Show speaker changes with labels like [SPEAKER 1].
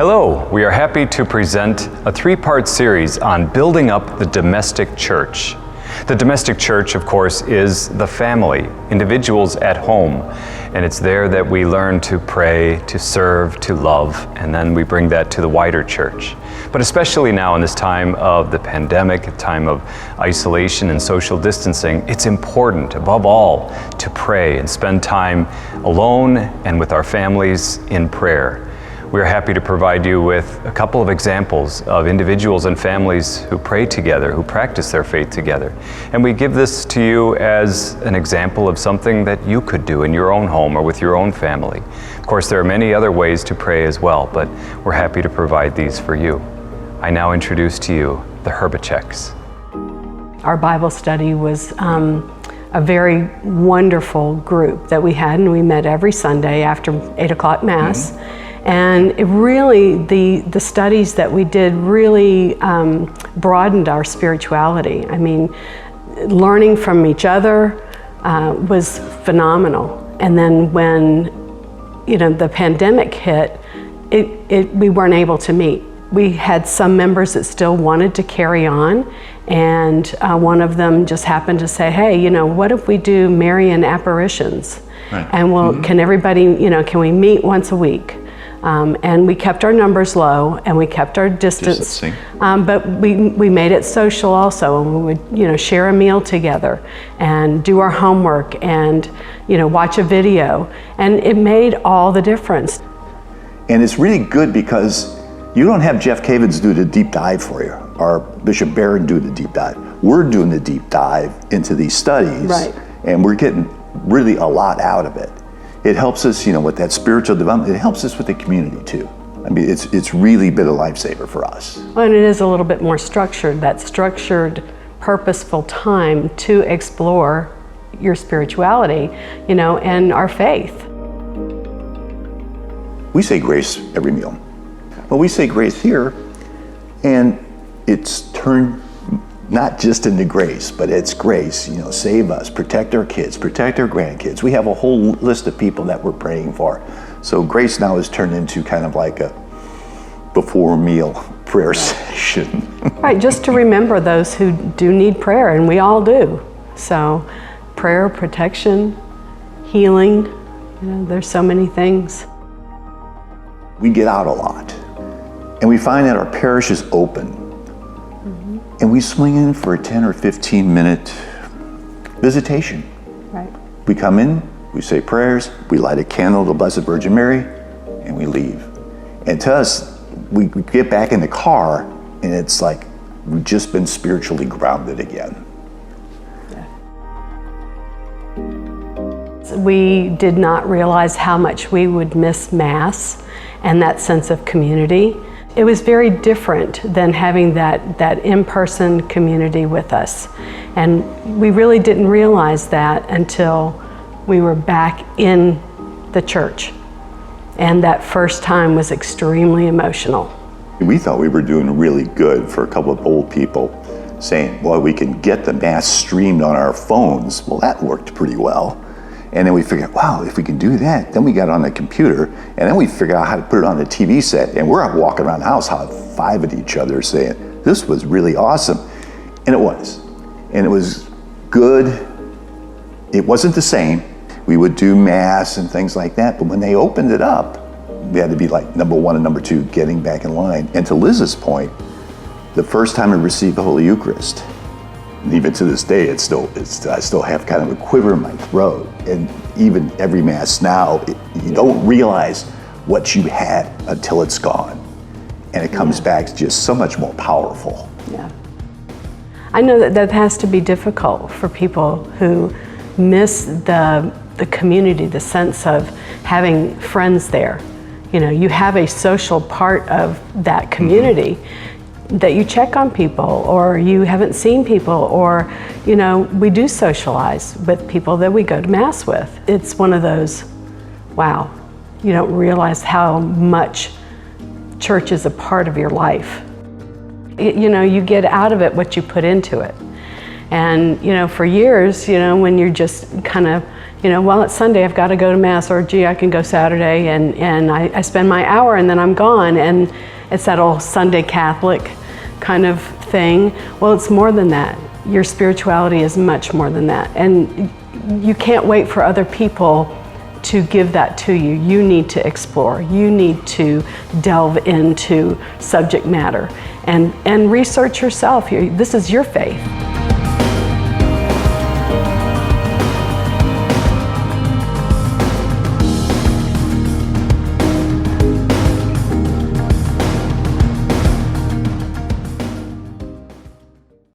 [SPEAKER 1] Hello, we are happy to present a three-part series on building up the domestic church. The domestic church, of course, is the family, individuals at home, and it's there that we learn to pray, to serve, to love, and then we bring that to the wider church. But especially now in this time of the pandemic, a time of isolation and social distancing, it's important, above all, to pray and spend time alone and with our families in prayer. We're happy to provide you with a couple of examples of individuals and families who pray together, who practice their faith together. And we give this to you as an example of something that you could do in your own home or with your own family. Of course, there are many other ways to pray as well, but we're happy to provide these for you. I now introduce to you the Hrbaceks.
[SPEAKER 2] Our Bible study was a very wonderful group that we had, and we met every Sunday after 8 o'clock Mass. And it really, the studies that we did really broadened our spirituality. I mean, learning from each other was phenomenal. And then when, the pandemic hit, we weren't able to meet. We had some members that still wanted to carry on, and one of them just happened to say, hey, what if we do Marian apparitions? Right. And can everybody, can we meet once a week? And we kept our numbers low and we kept our distance, but we made it social also, and we would share a meal together and do our homework and watch a video, and it made all the difference.
[SPEAKER 3] And it's really good because you don't have Jeff Cavins do the deep dive for you, or Bishop Barron do the deep dive. We're doing the deep dive into these studies, right, and we're getting really a lot out of it. It helps us, with that spiritual development. It helps us with the community too. I mean, it's really been a lifesaver for us.
[SPEAKER 2] Well, and it is a little bit more structured, that structured, purposeful time to explore your spirituality, and our faith.
[SPEAKER 3] We say grace every meal. Well, we say grace here, and it's turned not just into grace, but it's grace, save us, protect our kids, protect our grandkids. We have a whole list of people that we're praying for. So grace now is turned into kind of like a before meal prayer session.
[SPEAKER 2] Right, just to remember those who do need prayer, and we all do. So prayer, protection, healing, there's so many things.
[SPEAKER 3] We get out a lot, and we find that our parish is open. And we swing in for a 10 or 15 minute visitation.
[SPEAKER 2] Right.
[SPEAKER 3] We come in, we say prayers, we light a candle to the Blessed Virgin Mary, and we leave. And to us, we get back in the car, and it's like we've just been spiritually grounded again.
[SPEAKER 2] Yeah. We did not realize how much we would miss Mass and that sense of community. It was very different than having that in-person community with us. And we really didn't realize that until we were back in the church. And that first time was extremely emotional.
[SPEAKER 3] We thought we were doing really good for a couple of old people, saying, boy, we can get the Mass streamed on our phones. Well, that worked pretty well. And then we figured, wow, if we can do that, then we got on the computer, and then we figured out how to put it on a TV set, and we're out walking around the house, high-fiving at each other, saying, this was really awesome. And it was. And it was good. It wasn't the same. We would do Mass and things like that, but when they opened it up, we had to be like number one and number two, getting back in line. And to Liz's point, the first time I received the Holy Eucharist, and even to this day, I still have kind of a quiver in my throat. And even every Mass now, you don't realize what you had until it's gone. And it comes back just so much more powerful.
[SPEAKER 2] Yeah. I know that has to be difficult for people who miss the community, the sense of having friends there. You have a social part of that community. That you check on people, or you haven't seen people, or we do socialize with people that we go to Mass with. It's one of those, wow, you don't realize how much church is a part of your life. You get out of it what you put into it. And for years, when you're just kind of well, it's Sunday, I've got to go to Mass, or gee, I can go Saturday, and I spend my hour and then I'm gone. And it's that old Sunday Catholic kind of thing. Well, it's more than that. Your spirituality is much more than that. And you can't wait for other people to give that to you. You need to explore. You need to delve into subject matter and research yourself. This is your faith.